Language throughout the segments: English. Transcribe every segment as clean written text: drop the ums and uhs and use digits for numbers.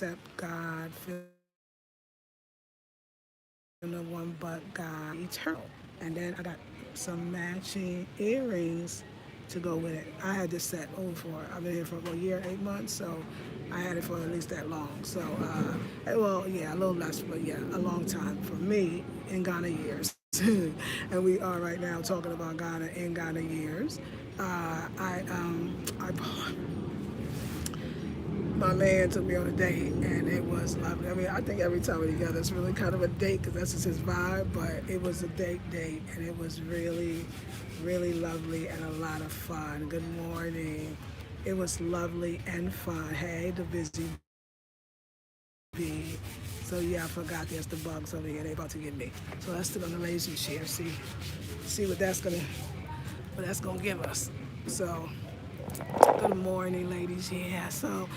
except God, feel no one but God, eternal. And then I got some matching earrings to go with it. I had this set over for, I've been here for a year, 8 months, so I had it for at least that long. So, well, yeah, a little less, but yeah, a long time for me in Ghana years. And we are right now talking about Ghana in Ghana years. I my man took me on a date, and it was lovely. I mean, I think every time we're together, it's really kind of a date because that's just his vibe. But it was a date, and it was really, really lovely and a lot of fun. Good morning. It was lovely and fun. Hey, the busy bee. So yeah, I forgot there's the bugs over here. They about to get me. So let's sit on the lazy chair. See what that's gonna give us. So. Good morning, ladies. Yeah, so,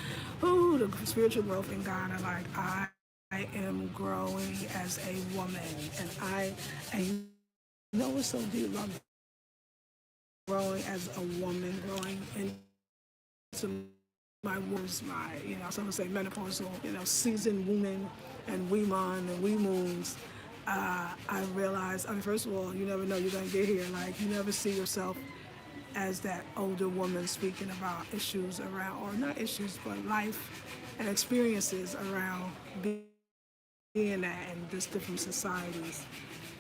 the spiritual growth in Ghana, like I am growing as a woman, and you know what's so deep about growing as a woman, growing into my words, some would say menopausal, seasoned woman and women and we moons. I realized, I mean, first of all, you never know you're gonna get here. Like, you never see yourself as that older woman speaking about issues around, or not issues, but life and experiences around being that in just different societies.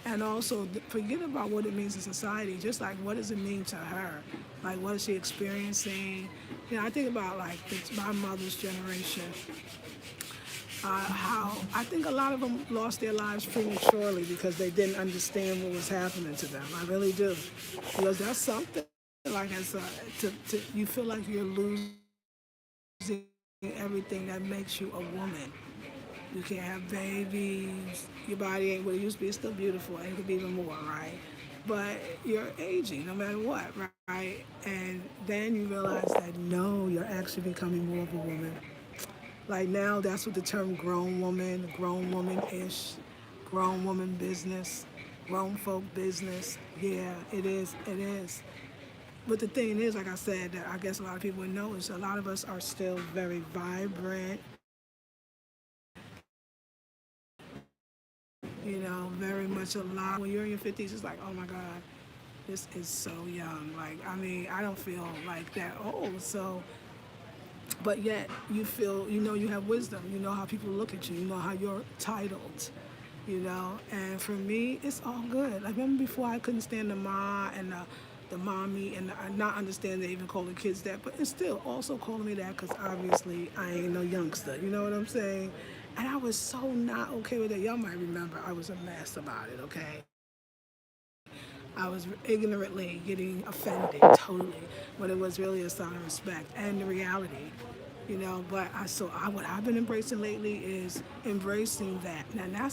And also forget about what it means in society, just like what does it mean to her? Like, what is she experiencing? I think about like my mother's generation, how I think a lot of them lost their lives prematurely because they didn't understand what was happening to them. I really do, because that's something. Like you feel like you're losing everything that makes you a woman. You can't have babies. Your body ain't what it used to be. It's still beautiful, and it could be even more, right? But you're aging, no matter what, right? And then you realize that no, you're actually becoming more of a woman. Like now, that's what the term grown woman-ish, grown woman business, grown folk business. Yeah, it is. It is. But the thing is, like I said, that I guess a lot of people would know is a lot of us are still very vibrant, very much alive. When you're in your 50s, it's like, oh my God, this is so young. Like, I mean, I don't feel like that old. So, but yet you feel, you have wisdom. You know how people look at you. You know how you're titled. And for me, it's all good. Like, remember before I couldn't stand the ma and the mommy, and not understand they even call the kids that, but it's still also calling me that because obviously I ain't no youngster. You know what I'm saying? And I was so not okay with it. Y'all might remember I was a mess about it, okay? I was ignorantly getting offended totally, but it was really a sign of respect and the reality. But what I've been embracing lately is embracing that. Now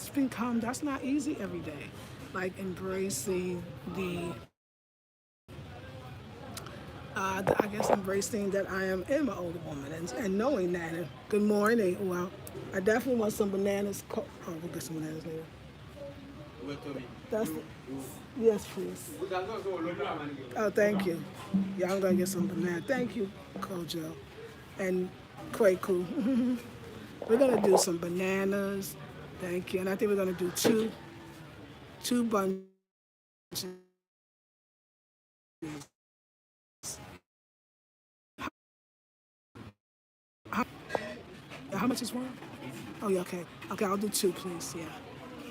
that's not easy every day. Like embracing I guess embracing that I am an older woman, and knowing that. And good morning. Well, I definitely want some bananas. We'll get some bananas later. That's the, yes, please. Oh, thank you. Yeah, I'm gonna get some bananas. Thank you, Kojo and Kwaku. We're gonna do some bananas. Thank you. And I think we're gonna do two bunches. How much is one? Oh yeah, okay. Okay, I'll do two, please. Yeah.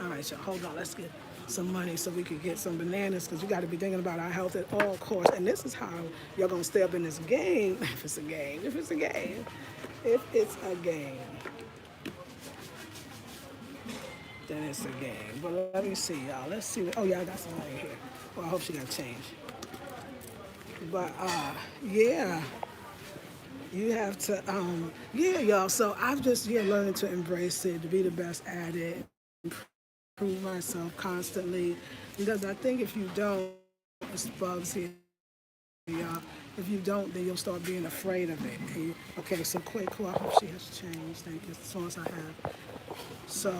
All right, y'all. Hold on. Let's get some money so we can get some bananas, because we got to be thinking about our health at all costs. And this is how y'all gonna stay up in this game. If it's a game. If it's a game. If it's a game. Then it's a game. But let me see, y'all. Let's see. Oh yeah, I got some money here. Well, I hope she got change. But yeah. You have to, yeah, y'all. So I've just learning to embrace it, to be the best at it, improve myself constantly. Because I think if you don't, it's bugs here, y'all. If you don't, then you'll start being afraid of it. Okay, so quick, cool. I hope she has changed. Thank you. As long as I have. So,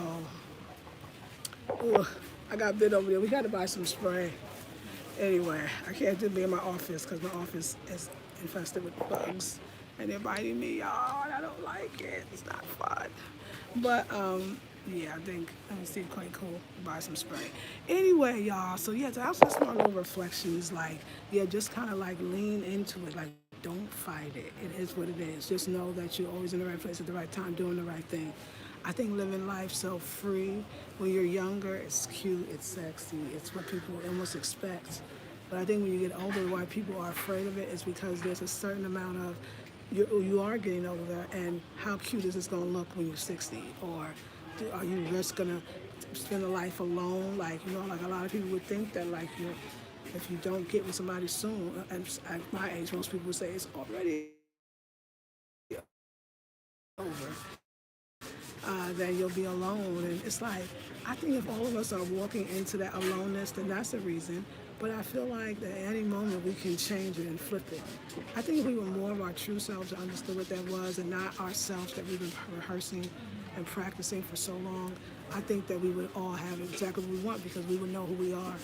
ooh, I got bit over there. We got to buy some spray. Anyway, I can't just be in my office because my office is infested with bugs. and they're biting me, y'all, and I don't like it. It's not fun. But yeah, I think let me see, quite cool. Buy some spray. Anyway, y'all. So yeah, that's just my little reflections. Like, yeah, just kind of like lean into it. Like, don't fight it. It is what it is. Just know that you're always in the right place at the right time, doing the right thing. I think living life so free when you're younger, it's cute, it's sexy, it's what people almost expect. But I think when you get older, why people are afraid of it is because there's a certain amount of you are getting older, and how cute is this going to look when you're 60? Or are you just going to spend a life alone? Like, like a lot of people would think that, like, if you don't get with somebody soon, and at my age, most people would say it's already over, then you'll be alone. And it's like, I think if all of us are walking into that aloneness, then that's the reason. But I feel like that at any moment we can change it and flip it. I think if we were more of our true selves and understood what that was, and not ourselves that we've been rehearsing and practicing for so long, I think that we would all have exactly what we want, because we would know who we are.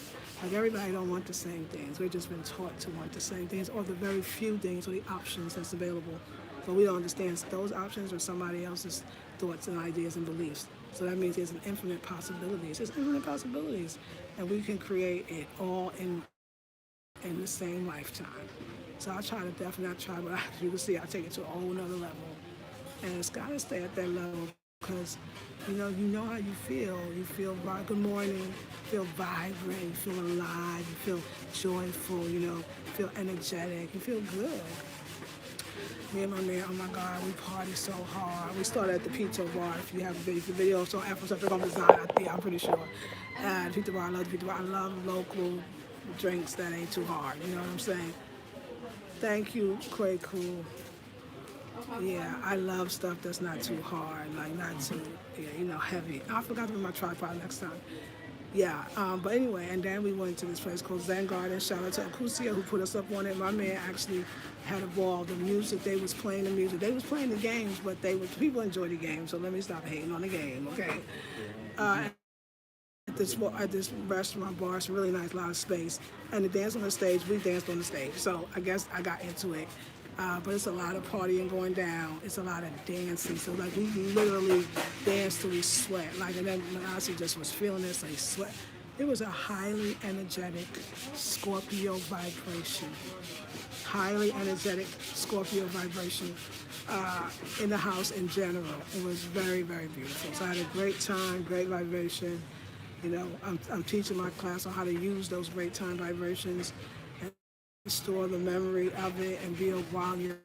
Like, everybody don't want the same things. We've just been taught to want the same things, or the very few things, or the options that's available. But we don't understand those options are somebody else's thoughts and ideas and beliefs. So that means there's an infinite possibilities. There's infinite possibilities, and we can create it all in the same lifetime. So I try to definitely not try, but as you can see, I take it to a whole nother level, and it's got to stay at that level, because you know how you feel. You feel good morning, you feel vibrant, you feel alive, you feel joyful, you feel energetic, you feel good. Me and my man, oh my God, we party so hard. We started at the pizza bar. If you have a video, so Afro stuff they're gonna design, I'm pretty sure. The pizza bar, I love the pizza bar. I love local drinks that ain't too hard. You know what I'm saying? Thank you, Quay Cool. Yeah, I love stuff that's not too hard, like not too, heavy. I forgot to bring my tripod next time. Yeah, but anyway, and then we went to this place called Zen Garden. Shout out to Akusia who put us up on it. My man actually had a ball. The music, they was playing the music. They was playing the games, but people enjoy the game, so let me stop hating on the game, okay? At this restaurant bar, it's really nice, a lot of space. And the dance on the stage, we danced on the stage. So I guess I got into it. But it's a lot of partying going down. It's a lot of dancing. So like we literally danced till we sweat. Like, and then Manasi just was feeling this, like sweat. It was a highly energetic Scorpio vibration. Highly energetic Scorpio vibration in the house in general. It was very, very beautiful. So I had a great time, great vibration. I'm teaching my class on how to use those great time vibrations and store the memory of it and build while you're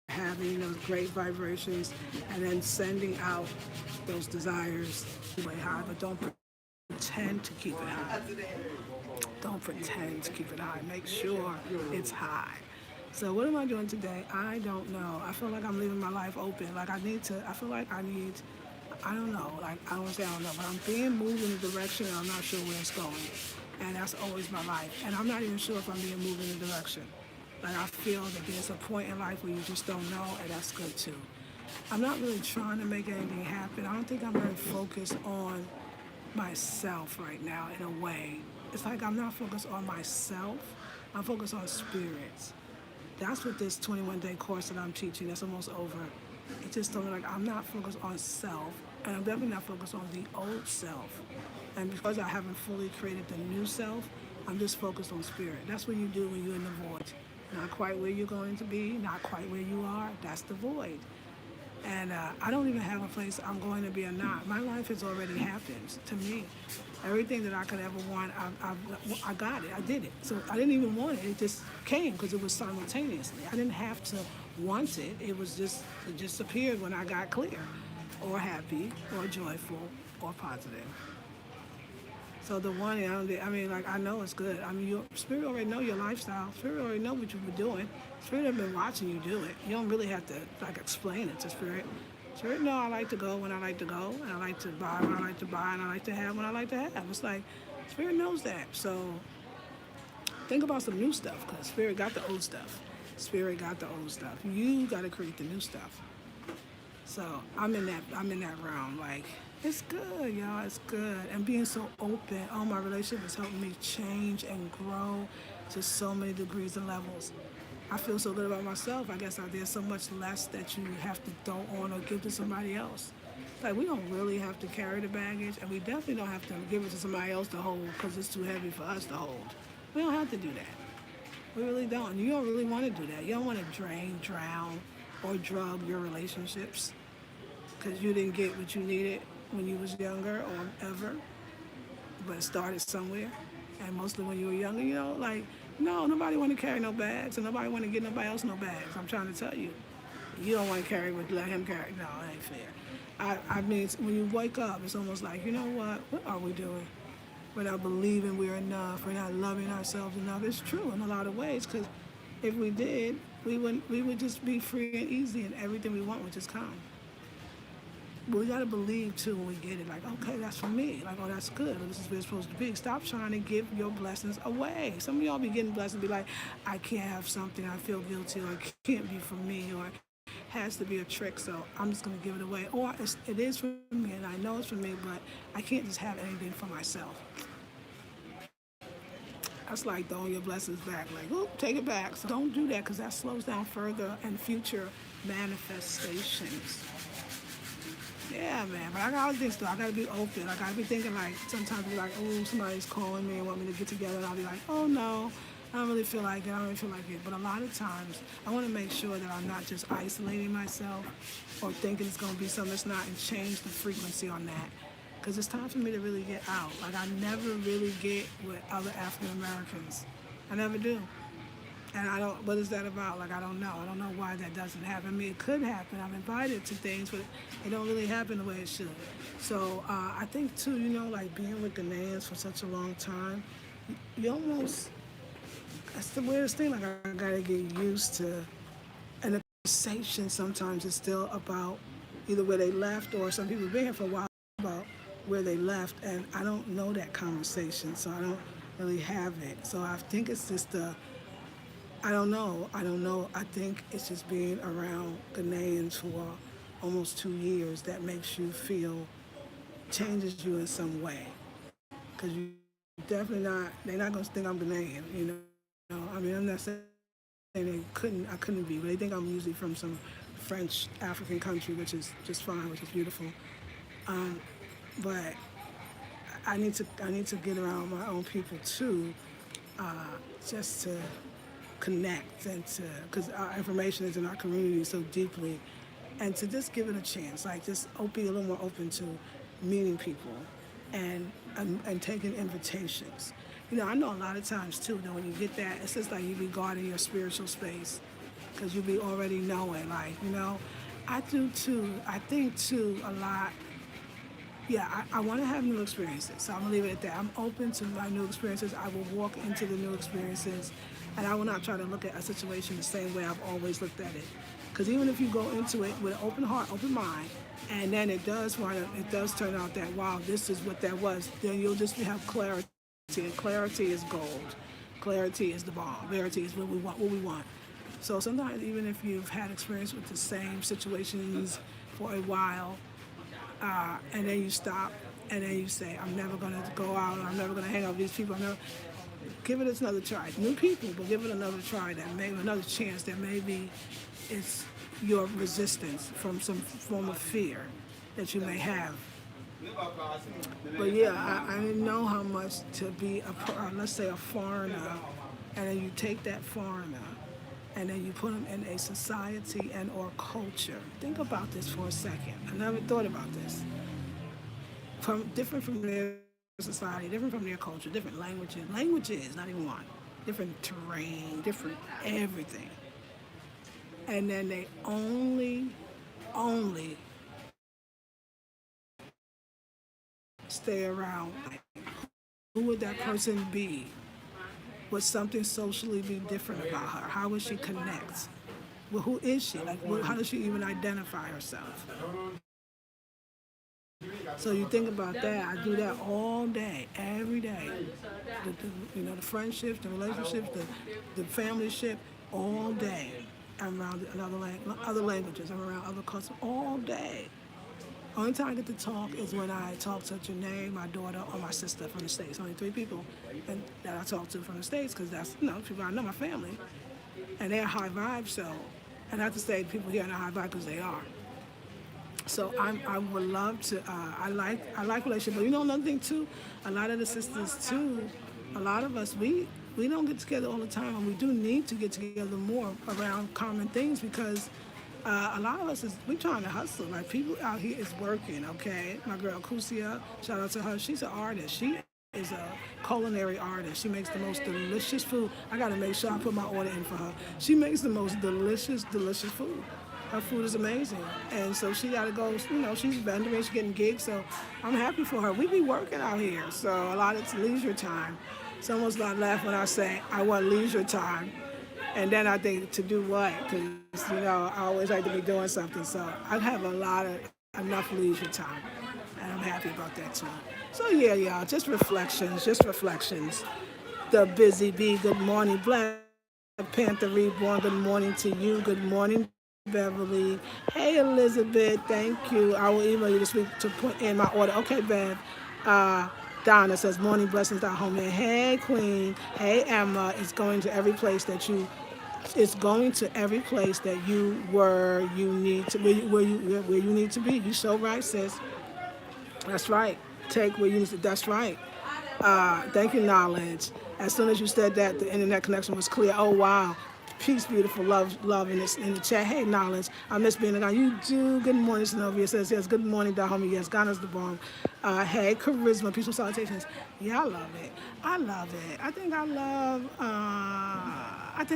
having those great vibrations, and then sending out those desires way high, but don't pretend to keep it high. Don't pretend to keep it high. Make sure it's high. So what am I doing today? I don't know. I feel like I'm leaving my life open. Like I don't know. Like, I don't say I don't know, but I'm being moved in a direction and I'm not sure where it's going. And that's always my life. And I'm not even sure if I'm being moved in a direction. Like, I feel that there's a point in life where you just don't know, and that's good too. I'm not really trying to make anything happen. I don't think I'm very focused on myself right now in a way. It's like I'm not focused on myself. I'm focused on spirits. That's what this 21-day course that I'm teaching, that's almost over. It's just something like I'm not focused on self, and I'm definitely not focused on the old self. And because I haven't fully created the new self, I'm just focused on spirit. That's what you do when you're in the void. Not quite where you're going to be, not quite where you are, that's the void. And I don't even have a place I'm going to be or not. My life has already happened to me. Everything that I could ever want, I got it. I did it. So I didn't even want it. It just came because it was simultaneously. I didn't have to want it. It just appeared when I got clear, or happy, or joyful, or positive. So the one, I know it's good. I mean, your spirit already know your lifestyle. Spirit already know what you've been doing. Spirit have been watching you do it. You don't really have to explain it to spirit. Spirit know I like to go when I like to go, and I like to buy when I like to buy, and I like to have when I like to have. It's like spirit knows that. So think about some new stuff, because spirit got the old stuff. Spirit got the old stuff. You got to create the new stuff. So I'm in that realm. Like, it's good, y'all. It's good. And being so open, my relationship has helped me change and grow. to so many degrees and levels. I feel so good about myself. I guess there's so much less that you have to throw on or give to somebody else. Like, we don't really have to carry the baggage, and we definitely don't have to give it to somebody else to hold because it's too heavy for us to hold. We don't have to do that. We really don't. And you don't really want to do that. You don't want to drain, drown, or drug your relationships because you didn't get what you needed when you was younger or ever, but it started somewhere. And mostly when you were younger, like, no, nobody want to carry no bags, and nobody want to get nobody else no bags. I'm trying to tell you. You don't want to carry what let him carry. No, it ain't fair. I mean, when you wake up, it's almost like, you know what are we doing? We're not believing we're enough. We're not loving ourselves enough. It's true in a lot of ways, because if we did, we would just be free and easy, and everything we want would just come. But we got to believe, too, when we get it. Like, okay, that's for me. Like, oh, that's good. This is where it's supposed to be. Stop trying to give your blessings away. Some of y'all be getting blessed and be like, I can't have something. I feel guilty, or it can't be for me, or it has to be a trick, so I'm just going to give it away. Or it is for me, and I know it's for me, but I can't just have anything for myself. That's like throwing your blessings back. Like, oop, take it back. So don't do that, because that slows down further and future manifestations. Yeah, man, but I got other things, though. I got to be open. I got to be thinking, like, sometimes be like, oh, somebody's calling me and want me to get together, and I'll be like, oh, no, I don't really feel like it. I don't really feel like it. But a lot of times, I want to make sure that I'm not just isolating myself or thinking it's going to be something that's not, and change the frequency on that. Because it's time for me to really get out. Like, I never really get with other African Americans. I never do. And I don't, what is that about? Like, I don't know. I don't know why that doesn't happen. I mean, it could happen. I'm invited to things, but it don't really happen the way it should. So I think, too, like being with Ghanaians for such a long time, you almost, that's the weirdest thing. Like, I got to get used to, and the conversation sometimes is still about either where they left, or some people have been here for a while about where they left, and I don't know that conversation, so I don't really have it. So I think it's just I don't know. I think it's just being around Ghanaians for almost 2 years that makes you feel, changes you in some way. Because you definitely not, they're not going to think I'm Ghanaian, I mean, I'm not saying I couldn't be, but they think I'm usually from some French African country, which is just fine, which is beautiful. But I need to get around my own people too, just to connect, and to, because our information is in our community so deeply, and to just give it a chance, like just be a little more open to meeting people and taking invitations. I know a lot of times too that when you get that, it's just like you be guarding your spiritual space, because you be already knowing, like, I do too. I think too a lot. Yeah, I want to have new experiences, so I'm going to leave it at that. I'm open to my new experiences. I will walk into the new experiences, and I will not try to look at a situation the same way I've always looked at it. Because even if you go into it with an open heart, open mind, and then it does turn out that, wow, this is what that was, then you'll just have clarity, and clarity is gold. Clarity is the bomb. Clarity is what we want. So sometimes, even if you've had experience with the same situations for a while, and then you stop, and then you say, I'm never going to go out, or I'm never going to hang out with these people. Give it another try. New people, but give it another try, another chance that maybe it's your resistance from some form of fear that you may have. But yeah, I didn't know how much to be, let's say, a foreigner, and then you take that foreigner, and then you put them in a society and or culture. Think about this for a second. I never thought about this. Different from their society, different from their culture, different languages, not even one, different terrain, different everything. And then they only stay around. Who would that person be? Would something socially be different about her? How would she connect? Well, who is she? Like, how does she even identify herself? So you think about that. I do that all day, every day. The friendships, the relationships, the family ship, all day. I'm around other languages. I'm around other cultures all day. Only time I get to talk is when I talk to Janae, my daughter, or my sister from the States. Only three people that I talk to from the States, because that's, people I know, my family. And they're high vibe, so, and not to say people here are not high vibe, because they are. So I would love to. I like relationship, but another thing too. A lot of the sisters too. A lot of us we don't get together all the time, and we do need to get together more around common things because a lot of us we trying to hustle. Like people out here is working. Okay, my girl Kusia, shout out to her. She's an artist. She is a culinary artist. She makes the most delicious food. I gotta make sure I put my order in for her. She makes the most delicious food. Her food is amazing. And so she got to go, she's vendoring, she's getting gigs. So I'm happy for her. We be working out here. So a lot of it's leisure time. Someone's not laughing when I say I want leisure time. And then I think to do what? Because, I always like to be doing something. So I have enough leisure time. And I'm happy about that too. So yeah, y'all, just reflections. The Busy Bee, good morning. Black Panther Reborn, good morning to you. Good morning, Beverly. Hey, Elizabeth, thank you. I will email you this week to put in my order. Okay, Bev. Donna says, morning blessings, our home. Hey, Queen. Hey, Emma. It's going to every place that you need to where you need to be. You so right, sis. That's right. Take where you need to. That's right. Thank you, Knowledge. As soon as you said that, the internet connection was clear. Oh, wow. Peace, beautiful, love in the chat. Hey, Knowledge. I miss being a guy. You do. Good morning, Synovia says, yes, good morning, Dahomey. Yes, Ghana's the bomb. Hey, Charisma, peaceful salutations. Yeah, I love it. I think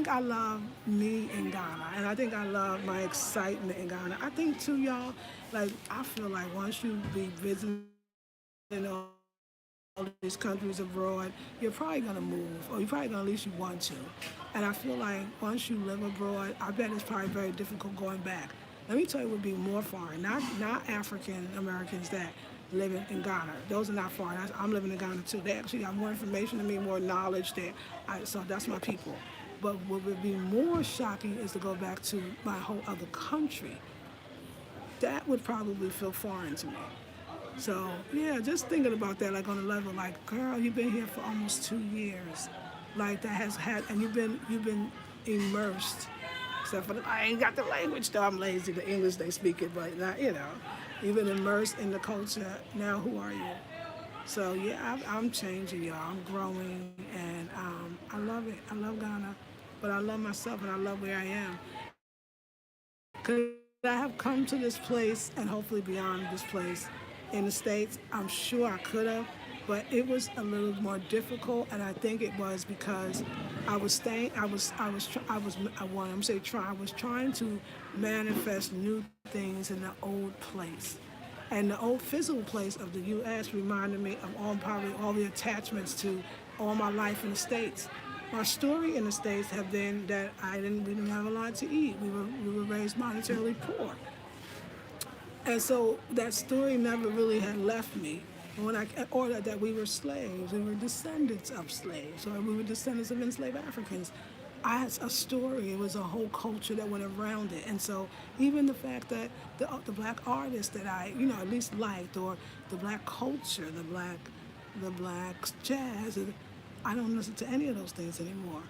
I love me in Ghana, and I think I love my excitement in Ghana. I think, too, y'all, like, I feel like once you be visiting, all these countries abroad, you're probably gonna move, or you're probably gonna, at least you want to. And I feel like once you live abroad, I bet it's probably very difficult going back. Let me tell you, what would be more foreign, not African Americans that live in Ghana. Those are not foreign. I'm living in Ghana too. They actually have more information than me, more knowledge there. So that's my people. But what would be more shocking is to go back to my whole other country. That would probably feel foreign to me. So yeah, just thinking about that, like on a level, like, girl, you've been here for almost 2 years, like that has had, and you've been immersed. Except for I ain't got the language though. I'm lazy. The English they speak it, but not, you've been immersed in the culture. Now who are you? So yeah, I'm changing, y'all. I'm growing, and I love it. I love Ghana, but I love myself, and I love where I am. Could I have come to this place and hopefully beyond this place in the States? I'm sure I could have, but it was a little more difficult, and I think it was because I was staying. I was trying to manifest new things in the old place, and the old physical place of the U.S. reminded me of probably all the attachments to all my life in the States. My story in the States have been that we didn't have a lot to eat. We were raised monetarily poor. And so that story never really had left me. Or that we were slaves, we were descendants of slaves, or we were descendants of enslaved Africans. I had a story. It was a whole culture that went around it. And so even the fact that the black artists that I, at least liked, or the black culture, the black jazz, I don't listen to any of those things anymore.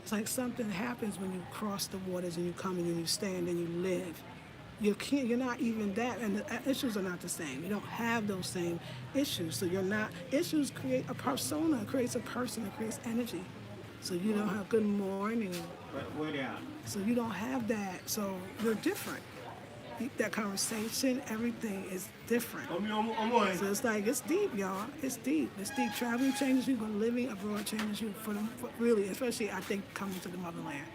It's like something happens when you cross the waters and you come and you stand and you live. You're not even that, and the issues are not the same. You don't have those same issues, so you're not. Issues create a persona, creates a person, it creates energy. So you don't have good morning. So you don't have that. So you're different. That conversation, everything is different. So it's like, it's deep, y'all. It's deep. Traveling changes you, but living abroad changes you for really, especially I think coming to the motherland.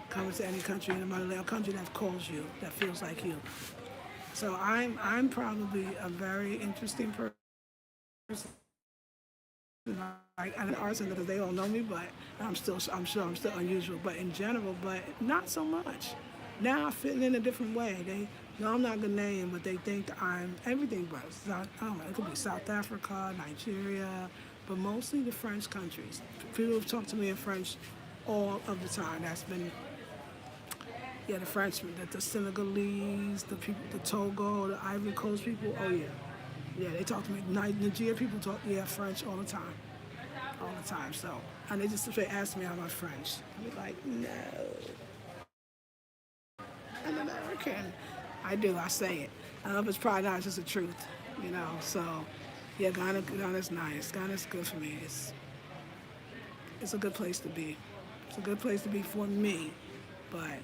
Coming to any country in the motherland, a country that calls you, that feels like you. So I'm probably a very interesting person. Like, I'm an artist because they all know me, but I'm sure I'm still unusual. But in general, but not so much. Now I fit in a different way. They know I'm not Ghanaian, but they think I'm everything but. I don't know, it could be South Africa, Nigeria, but mostly the French countries. People have talked to me in French all of the time. Yeah, the Frenchmen, the Senegalese, the people, the Togo, the Ivory Coast people. Oh yeah, yeah. They talk to me. Nigeria people talk French all the time, all the time. So, and they just ask me how my French. I'm like, no, I'm American. I do. I say it. I don't know if it's probably not just the truth, you know. So, yeah, Ghana's nice. Ghana's good for me. It's a good place to be. It's a good place to be for me, but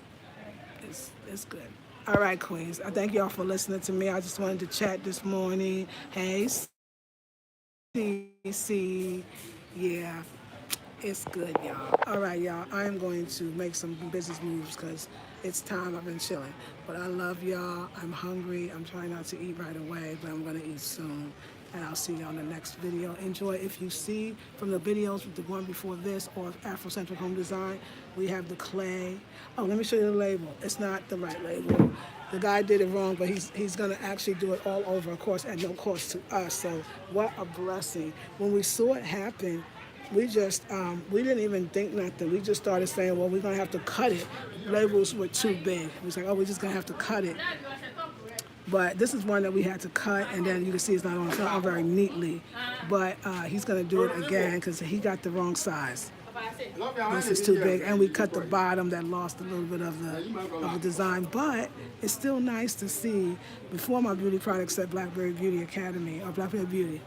it's good. All right, Queens. I thank y'all for listening to me. I just wanted to chat this morning. Hey, CC. Yeah, it's good, y'all. All right, y'all. I'm going to make some business moves because it's time. I've been chilling. But I love y'all. I'm hungry. I'm trying not to eat right away, but I'm going to eat soon. And I'll see you on the next video. Enjoy. If you see from the videos, the one before this or Afrocentric Home Design, we have the clay. Oh, let me show you the label. It's not the right label. The guy did it wrong, but he's going to actually do it all over, of course, at no cost to us. So what a blessing. When we saw it happen, we just, we didn't even think nothing. We just started saying, well, we're going to have to cut it. Labels were too big. We was like, oh, we're just going to have to cut it. But this is one that we had to cut, and then you can see it's not on very neatly. But he's going to do it again because he got the wrong size. This is too big, and we cut the bottom that lost a little bit of the design. But it's still nice to see. Before my beauty products said Blackberry Beauty Academy or Blackberry Beauty,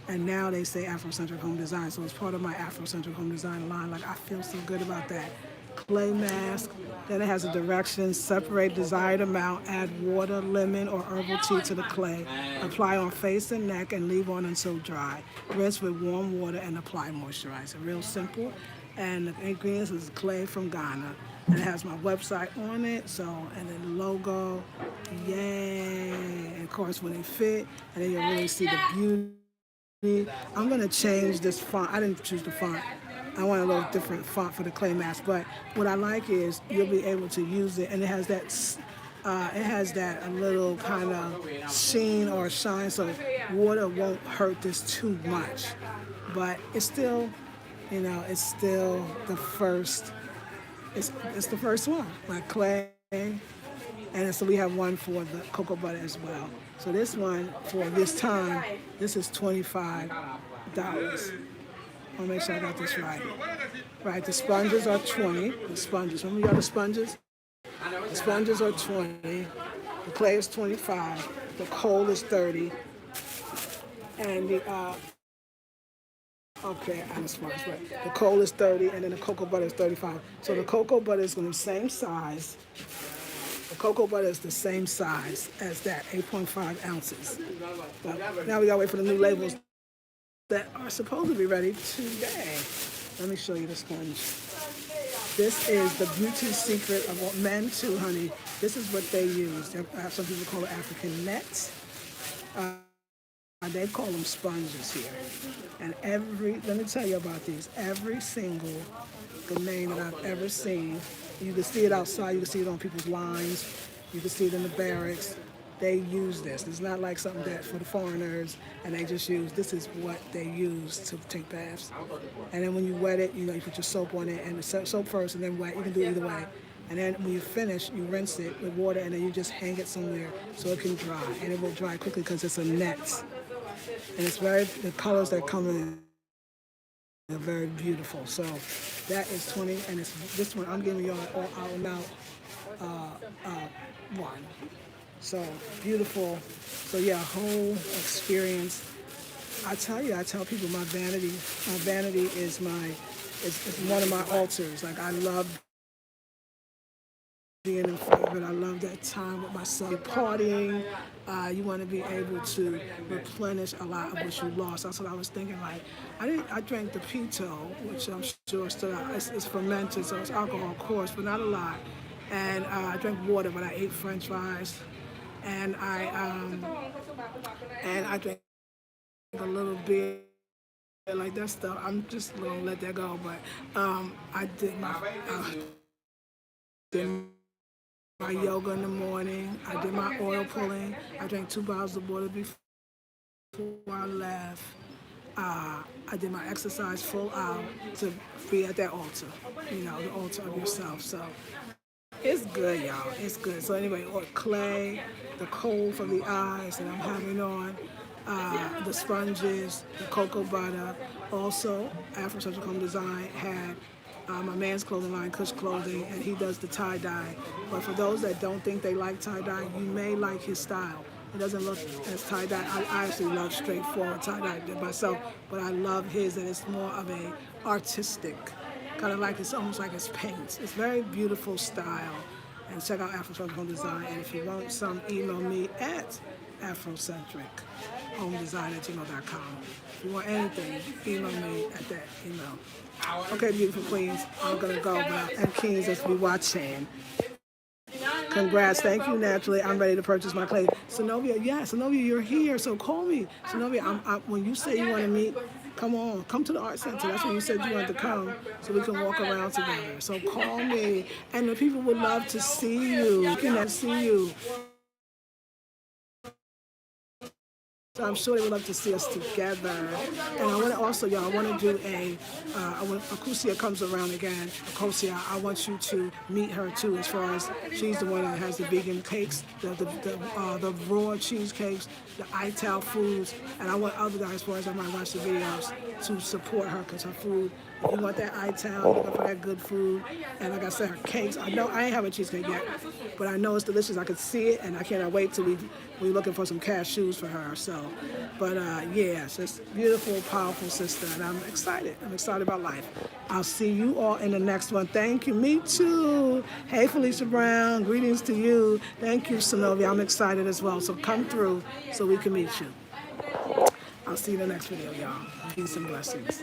and now they say Afrocentric Home Design. So it's part of my Afrocentric Home Design line. Like I feel so good about that. Clay mask. Then it has a direction. Separate desired amount. Add water, lemon, or herbal tea to the clay. Apply on face and neck and leave on until dry. Rinse with warm water and apply moisturizer. Real simple. And the ingredients is clay from Ghana. And it has my website on it. So, and then the logo. Yay. And of course when they fit, and then you'll really see the beauty. I'm going to change this font. I didn't choose the font. I want a little different font for the clay mask, but what I like is you'll be able to use it, and it has that a little kind of sheen or shine, so water won't hurt this too much. But it's still, it's still the first. It's the first one, like clay, and so we have one for the cocoa butter as well. So this one for this time, this is $25. I want to make sure I got this right. Right, the sponges are 20. The sponges, remember you got the sponges? The sponges are 20. The clay is 25. The coal is 30. And the, okay, and the sponge, right. The coal is 30, and then the cocoa butter is 35. So the cocoa butter is going to be the same size. The cocoa butter is the same size as that, 8.5 ounces. But now we got to wait for the new labels that are supposed to be ready today. Let me show you the sponge. This is the beauty secret of men too, honey. This is what they use. Some people call it African nets. They call them sponges here. And let me tell you about these. Every single domain that I've ever seen, you can see it outside, you can see it on people's lines, you can see it in the barracks. They use this. It's not like something that for the foreigners, and they just use, this is what they use to take baths. And then when you wet it, you put your soap on it, and the soap first and then wet. You can do it either way. And then when you finish, you rinse it with water, and then you just hang it somewhere so it can dry. And it will dry quickly because it's a net. And it's the colors that come in are very beautiful. So that is 20, and this one I'm giving y'all all out now one. So beautiful. So yeah, whole experience. I tell people my vanity is it's one of my altars. Like I love being in front of it. I love that time with my son partying. You want to be able to replenish a lot of what you lost. That's what I was thinking. Like I drank the Pito, which I'm sure still it's fermented, so it's alcohol, of course, but not a lot. And I drank water, but I ate French fries. And I drank a little bit like that stuff. I'm just gonna let that go. But I did my yoga in the morning. I did my oil pulling. I drank 2 bottles of water before I left. I did my exercise full out to be at that altar. The altar of yourself. So It's good, y'all. It's good. So anyway, or clay, the coal for the eyes that I'm having on, the sponges, the cocoa butter. Also, Afrocentric Home Design had my man's clothing line, Kush Clothing, and he does the tie-dye. But for those that don't think they like tie-dye, you may like his style. It doesn't look as tie-dye. I actually love straightforward tie-dye myself, but I love his, and it's more of a artistic, kind of like it's almost like it's paint. It's very beautiful style. And check out Afrocentric Home Design. And if you want some, email me at afrocentrichomedesign@gmail.com. If you want anything, email me at that email. Okay, beautiful queens, I'm gonna go, and kings that's be watching. Congrats, thank you, Naturally. I'm ready to purchase my clay. Synovia, yeah, Synovia, you're here, so call me. Synovia, when you say you want to meet, come to the art center. That's when you said you wanted to come, so we can walk around together. So call me, and the people would love to see you. Can see you. So I'm sure they would love to see us together. And I want to also, y'all, I want to do when Akusia comes around again, Akusia, I want you to meet her too, as far as she's the one that has the vegan cakes, the raw cheesecakes, the ITAL foods, and I want other diasporas that might watch the videos to support her, because her food, if you want that ITAL, you look for that good food. And like I said, her cakes, I know I ain't have a cheesecake yet, but I know it's delicious. I could see it, and I cannot wait till we're looking for some cashews for her. So, but yeah, she's beautiful, powerful sister, and I'm excited. I'm excited about life. I'll see you all in the next one. Thank you. Me too. Hey, Felicia Brown. Greetings to you. Thank you, Synovia. I'm excited as well. So come through so we can meet you. I'll see you in the next video, y'all. Peace and blessings.